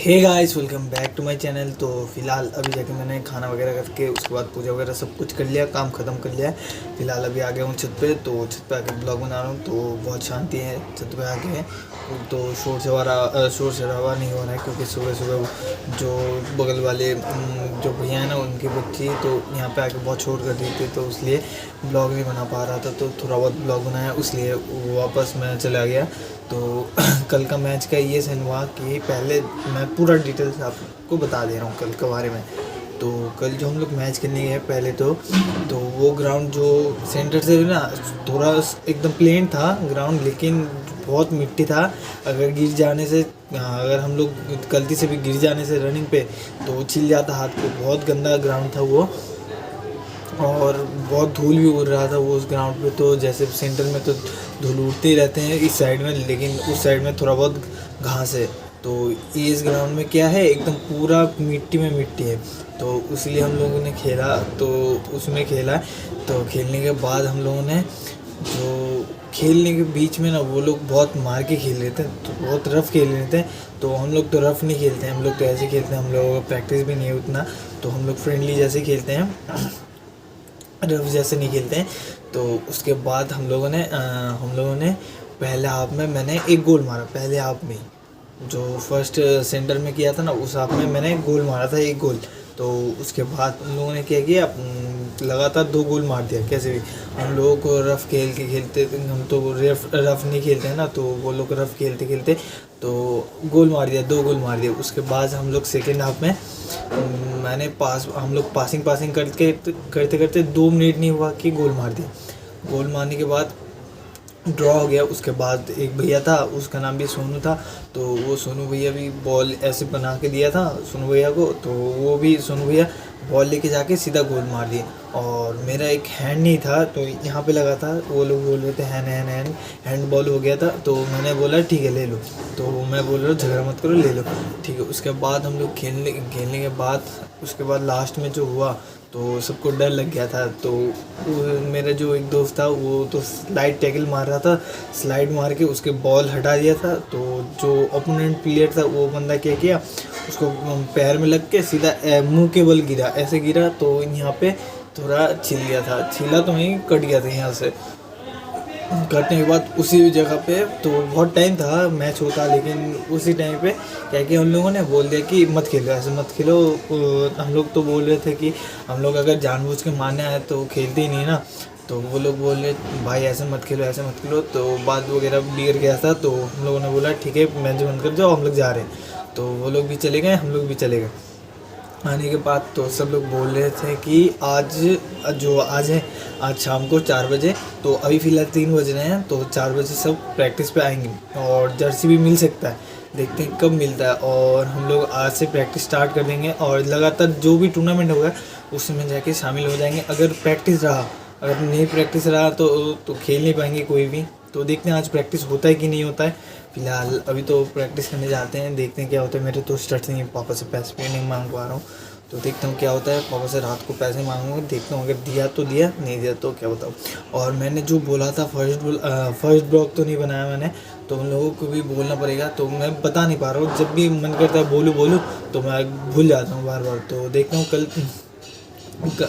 Hey guys, welcome back to my channel. तो फिलहाल अभी जाके मैंने खाना वगैरह करके उसके बाद पूजा वगैरह सब कुछ कर लिया, काम ख़त्म कर लिया है। फिलहाल अभी आ गया हूँ छत पे। तो छत पे आके ब्लॉग बना रहा हूँ। तो बहुत शांति है छत पे आके। तो शोर शराबा नहीं हो रहा है, क्योंकि सुबह सुबह जो बगल वाले जो भैया हैं ना, उनकी बच्ची तो यहाँ पे आके बहुत शोर कर रही थी, तो इसलिए ब्लॉग नहीं बना पा रहा था। तो थोड़ा बहुत ब्लॉग बनाया, इसलिए वापस मैं चला गया। तो कल का मैच का ये सीन हुआ कि पहले मैं पूरा डिटेल्स आपको बता दे रहा हूँ कल के बारे में। तो कल जो हम लोग मैच खेलने गए पहले तो वो ग्राउंड जो सेंटर से ना थोड़ा एकदम प्लेन था ग्राउंड, लेकिन बहुत मिट्टी था। अगर हम लोग गलती से भी गिर जाने से रनिंग पे तो छिल जाता हाथ को। बहुत गंदा ग्राउंड था वो, और बहुत धूल भी उड़ रहा था वो उस ग्राउंड पे। तो जैसे सेंटर में तो धूल उड़ते ही रहते हैं इस साइड में, लेकिन उस साइड में थोड़ा बहुत घास है। तो इस ग्राउंड में क्या है, एकदम पूरा मिट्टी में मिट्टी है। तो इसलिए हम लोगों ने खेला, तो उसमें खेला। तो खेलने के बाद हम लोगों ने जो खेलने के बीच में ना वो लोग बहुत मार के खेल रहे थे, तो बहुत रफ़ खेल रहे थे। तो हम लोग तो रफ़ नहीं खेलते हैं, हम लोग तो ऐसे खेलते हैं, हम लोगों का प्रैक्टिस भी नहीं है उतना। तो हम लोग फ्रेंडली जैसे खेलते हैं, रफ जैसे नहीं खेलते हैं। तो उसके बाद हम लोगों ने पहले हाफ में मैंने एक गोल मारा। पहले हाफ में जो फर्स्ट सेंटर में किया था ना, उस हाफ में मैंने गोल मारा था, एक गोल। तो उसके बाद उन लोगों ने क्या किया, लगातार 2 गोल मार दिया कैसे भी। हम लोगों को रफ़ खेल के खेलते, हम तो रफ़ नहीं खेलते हैं ना, तो वो लोग रफ़ खेलते खेलते तो गोल मार दिया, 2 गोल मार दिया। उसके बाद हम लोग सेकेंड हाफ में हम लोग पासिंग करके करते करते 2 मिनट नहीं हुआ कि गोल मार दिया। गोल मारने के बाद ड्रॉ हो गया। उसके बाद एक भैया था, उसका नाम भी सोनू था। तो वो सोनू भैया भी बॉल ऐसे बना के दिया था सोनू भैया को। तो वो भी सोनू भैया बॉल लेके जाके सीधा गोल मार दिए। और मेरा एक हैंड नहीं था, तो यहाँ पे लगा था। वो लोग बोल रहे थे हैंड बॉल हो गया था। तो मैंने बोला ठीक है ले लो। तो मैं बोल रहा हूँ झगड़ा मत करो, ले लो ठीक है। उसके बाद हम लोग खेलने के बाद उसके बाद लास्ट में जो हुआ तो सबको डर लग गया था। तो मेरा जो एक दोस्त था वो तो स्लाइड टैकल मार रहा था, स्लाइड मार के उसके बॉल हटा दिया था। तो जो ओपोनेंट प्लेयर था वो बंदा क्या किया, उसको पैर में लग के सीधा मुंह के बल गिरा, ऐसे गिरा। तो यहाँ पे थोड़ा छिल गया था, छिला तो नहीं, कट गया था यहाँ से। कटने के बाद उसी जगह पे तो बहुत टाइम था मैच होता, लेकिन उसी टाइम पे क्या कि हम लोगों ने बोल दिया कि मत खेलो, ऐसे मत खेलो। हम लोग तो बोल रहे थे कि हम लोग अगर जानबूझ के मारने आए तो खेलते ही नहीं ना। तो वो लोग बोल रहे भाई ऐसे मत खेलो, ऐसे मत खेलो। तो बात वगैरह बिगड़ गया था। तो हम लोगों ने बोला ठीक है मैच बंद कर जाओ, हम लोग जा रहे हैं। तो वो लोग भी चले गए, हम लोग भी चले गए। आने के बाद तो सब लोग बोल रहे थे कि आज है, आज शाम को 4 बजे। तो अभी फ़िलहाल 3 बज रहे हैं, तो 4 बजे सब प्रैक्टिस पे आएंगे। और जर्सी भी मिल सकता है, देखते हैं कब मिलता है। और हम लोग आज से प्रैक्टिस स्टार्ट कर देंगे, और लगातार जो भी टूर्नामेंट होगा उसमें जाके शामिल हो जाएंगे। अगर नहीं प्रैक्टिस रहा तो खेल नहीं पाएंगे कोई भी। तो देखते हैं आज प्रैक्टिस होता है कि नहीं होता है। फिलहाल अभी तो प्रैक्टिस करने जाते हैं, देखते हैं क्या होता है। मेरे तो स्टार्ट नहीं, पापा से पैसे भी नहीं मांग पा रहा हूँ। तो देखता हूँ क्या होता है। पापा से रात को पैसे मांगूंगा, देखता हूँ अगर दिया तो दिया, नहीं दिया तो क्या बताऊँ। और मैंने जो बोला था फर्स्ट ब्लॉग तो नहीं बनाया मैंने, तो उन लोगों को भी बोलना पड़ेगा। तो मैं बता नहीं पा रहा हूँ, जब भी मन करता है बोलूँ तो मैं भूल जाता हूँ बार बार। तो देखता हूँ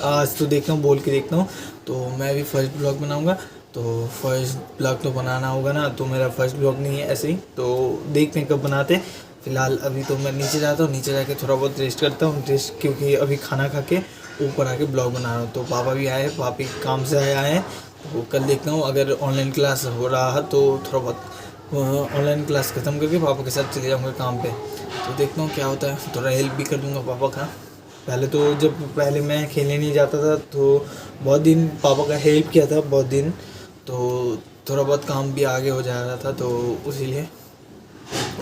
आज तो देखता हूँ, बोल के देखता हूँ। तो मैं भी फर्स्ट ब्लॉग बनाऊँगा। तो फर्स्ट ब्लॉग तो बनाना होगा ना, तो मेरा फर्स्ट ब्लॉग नहीं है ऐसे ही। तो देखते हैं कब बनाते हैं। फ़िलहाल अभी तो मैं नीचे जाता हूँ, नीचे जाके थोड़ा बहुत रेस्ट करता हूँ, क्योंकि अभी खाना खा के ऊपर आके ब्लॉग बना रहा हूँ। तो पापा भी आए, पापी काम से आए हैं। तो कल देखता हूँ अगर ऑनलाइन क्लास हो रहा है तो थोड़ा बहुत ऑनलाइन क्लास ख़त्म करके पापा के साथ चले जाऊँगा काम पे। तो देखता हूँ क्या होता है, थोड़ा हेल्प भी कर दूँगा पापा का। पहले मैं खेलने नहीं जाता था, तो बहुत दिन पापा का हेल्प किया था, बहुत दिन। तो थोड़ा बहुत काम भी आगे हो जा रहा था, तो इसीलिए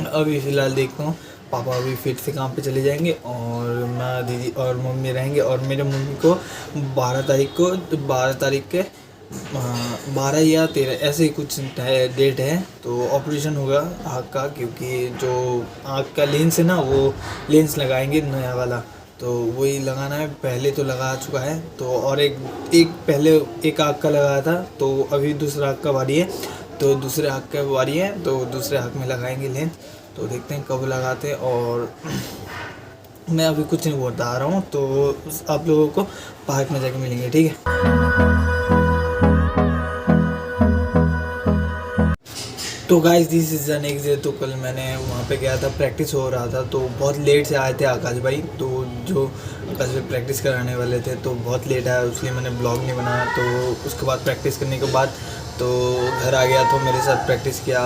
अभी फ़िलहाल देखता हूँ। पापा अभी फिर से काम पे चले जाएंगे, और मैं, दीदी और मम्मी रहेंगे। और मेरे मम्मी को 12 तारीख के 12 या 13 ऐसे ही कुछ डेट है। तो ऑपरेशन होगा आँख का, क्योंकि जो आँख का लेंस है ना, वो लेंस लगाएंगे नया वाला। तो वही लगाना है, पहले तो लगा चुका है। तो और पहले एक आँख का लगाया था, तो अभी दूसरा आँख का बारी है। तो दूसरे आँख का बारी है, तो दूसरे आँख में लगाएंगे लेंस। तो देखते हैं कब लगाते हैं। और मैं अभी कुछ नहीं बता रहा हूँ, तो आप लोगों को पार्क में जाके मिलेंगे, ठीक है। तो guys this is the next day. तो कल मैंने वहाँ पे गया था, प्रैक्टिस हो रहा था, तो बहुत लेट से आए थे आकाश भाई। तो जो आकाश भाई प्रैक्टिस कराने वाले थे तो बहुत लेट आया, इसलिए मैंने ब्लॉग नहीं बनाया। तो उसके बाद प्रैक्टिस करने के बाद तो घर आ गया, तो मेरे साथ प्रैक्टिस किया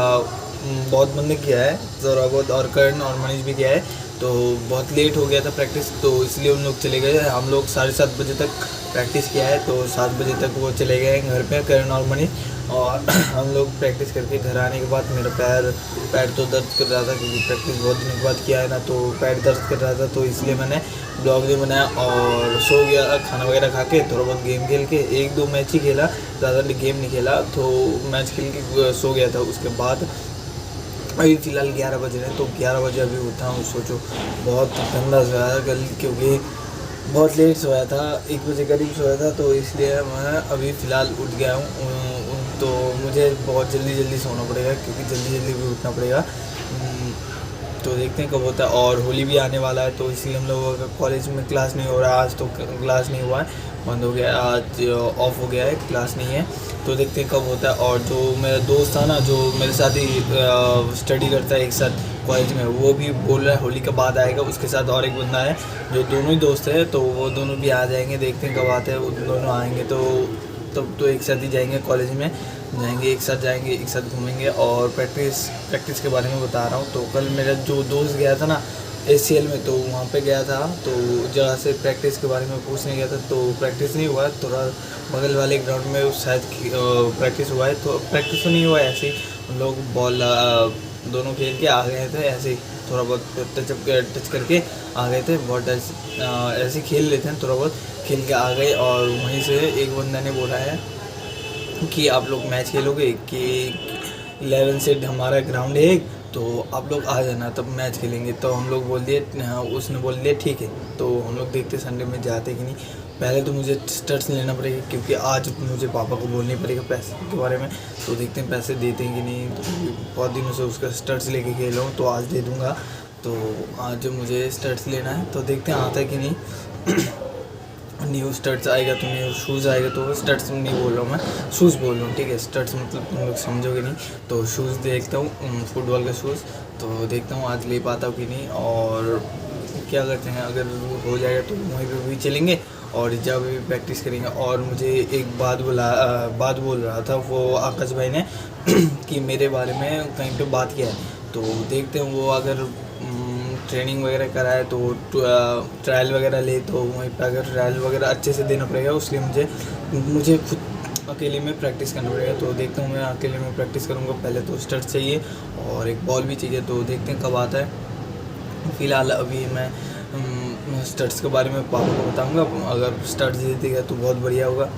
बहुत बंदे किया है, थोड़ा बहुत, और करण और मनीष भी किया है। तो बहुत लेट हो गया था प्रैक्टिस, तो इसलिए उन लोग चले गए। हम लोग 7:30 बजे तक प्रैक्टिस किया है, तो 7 बजे तक वो चले गए घर पे, करण और मनीष। और हम लोग प्रैक्टिस करके घर आने के बाद मेरा पैर तो दर्द कर रहा था, क्योंकि प्रैक्टिस बहुत दिनों के बाद किया है ना, तो पैर दर्द कर रहा था। तो इसलिए मैंने ब्लॉग नहीं बनाया और सो गया खाना वगैरह खा के, थोड़ा बहुत गेम खेल के। 1-2 मैच ही खेला, ज़्यादा गेम नहीं खेला, तो मैच खेल के सो गया था। उसके बाद अभी फ़िलहाल 11 बज रहे हैं, तो 11 बजे अभी उठा हूँ। सोचो बहुत गंदा सोया था कल, क्योंकि बहुत लेट सोया था, 1 बजे करीब सोया था, तो इसलिए मैं अभी फ़िलहाल उठ गया हूँ। तो मुझे बहुत जल्दी सोना पड़ेगा, क्योंकि जल्दी भी उठना पड़ेगा। तो देखते हैं कब होता है। और होली भी आने वाला है, तो इसलिए हम लोगों का कॉलेज में क्लास नहीं हो रहा है आज, तो क्लास नहीं हुआ है, बंद हो गया, आज ऑफ हो गया है, क्लास नहीं है। तो देखते हैं कब होता है। और जो मेरा दोस्त था ना, जो मेरे साथ ही स्टडी करता है एक साथ कॉलेज में, वो भी बोल रहा है होली के बाद आएगा। उसके साथ और एक बंदा है, जो दोनों ही दोस्त है, तो वो दोनों भी आ जाएंगे। देखते हैं कब आते हैं, वो दोनों आएंगे तो तब तो एक साथ ही जाएंगे, कॉलेज में जाएंगे, एक साथ जाएंगे, एक साथ घूमेंगे। और प्रैक्टिस के बारे में बता रहा हूँ। तो कल मेरा जो दोस्त गया था ना ACL में, तो वहाँ पे गया था, तो जगह से प्रैक्टिस के बारे में पूछने गया था। तो प्रैक्टिस नहीं हुआ, थोड़ा बगल वाले ग्राउंड में शायद प्रैक्टिस हुआ है। तो प्रैक्टिस तो नहीं हुआ, ऐसे ही हम लोग बॉल दोनों खेल के आ गए थे, ऐसे ही थोड़ा बहुत टच करके आ गए थे। बहुत ऐसे ही खेल लेते हैं, थोड़ा बहुत खेल के आ गए। और वहीं से एक बंदा ने बोला है कि आप लोग मैच खेलोगे, कि 11 से हमारा ग्राउंड है, तो आप लोग आ जाना, तब मैच खेलेंगे। तो हम लोग बोल दिए, उसने बोल दिया ठीक है। तो हम लोग देखते संडे में जाते कि नहीं। पहले तो मुझे स्टड्स लेना पड़ेगा, क्योंकि आज मुझे पापा को बोलना पड़ेगा पैसे के बारे में। तो देखते हैं पैसे देते हैं कि नहीं। तो बहुत दिनों से उसका स्टड्स लेके खेल रहा हूँ, तो आज दे दूँगा। तो आज मुझे स्टड्स लेना है, तो देखते हैं आता है कि नहीं। न्यू स्टड्स आएगा तो न्यू शूज़ आएगा, तो स्टड्स नहीं बोल रहा हूँ मैं, शूज़ बोल रहा हूँ, ठीक है। स्टड्स मतलब तुम लोग समझोगे नहीं। तो शूज़ देखता हूँ, फुटबॉल का शूज़, तो देखता हूँ आज ले पाता हूँ कि नहीं। और क्या करते हैं, अगर हो जाएगा तो वहीं पे भी चलेंगे और जब भी प्रैक्टिस करेंगे। और मुझे एक बात बोल रहा था वो आकाश भाई ने कि मेरे बारे में कहीं पे बात किया है। तो देखते हैं, वो अगर ट्रेनिंग वगैरह कराए तो ट्रायल वगैरह ले, तो वहीं पर अगर ट्रायल वगैरह अच्छे से देना पड़ेगा, उसलिए मुझे खुद अकेले में प्रैक्टिस करना पड़ेगा। तो देखता हूँ, मैं अकेले में प्रैक्टिस करूँगा। पहले तो स्टड्स चाहिए और एक बॉल भी चाहिए, तो देखते हैं कब आता है। फ़िलहाल अभी मैं स्टड्स के बारे में पापा को बताऊंगा। अगर स्टड्स दे देगा तो बहुत बढ़िया होगा।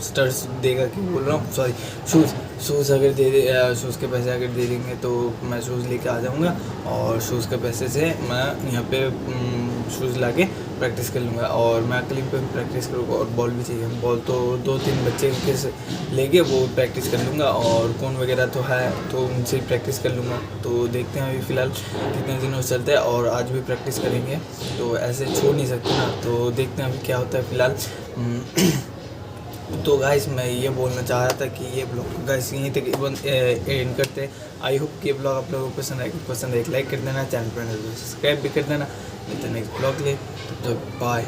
स्टड्स देगा कि बोल रहा हूँ, सॉरी, शूज़ अगर शूज़ के पैसे अगर दे देंगे तो मैं शूज़ लेके आ जाऊंगा। और शूज़ के पैसे से मैं यहाँ पे शूज़ लाके प्रैक्टिस कर लूँगा। और मैं अकेले पे प्रैक्टिस करूँगा। और बॉल भी चाहिए, बॉल तो 2-3 बच्चे के से लेके वो प्रैक्टिस कर लूँगा। और कौन वगैरह तो है, तो उनसे प्रैक्टिस कर लूँगा। तो देखते हैं अभी फ़िलहाल कितने दिनों से चलते हैं, और आज भी प्रैक्टिस करेंगे, तो ऐसे छोड़ नहीं सकते ना। तो देखते हैं अभी क्या होता है फ़िलहाल। तो गाइस मैं ये बोलना चाह रहा था कि ये ब्लॉग गाइस यहीं तक एंड करते हैं। आई होप कि ये ब्लॉग आप लोगों को पसंद है, एक लाइक कर देना, चैनल पर सब्सक्राइब भी कर देना। नेक्स्ट ब्लॉग ले, तो बाय।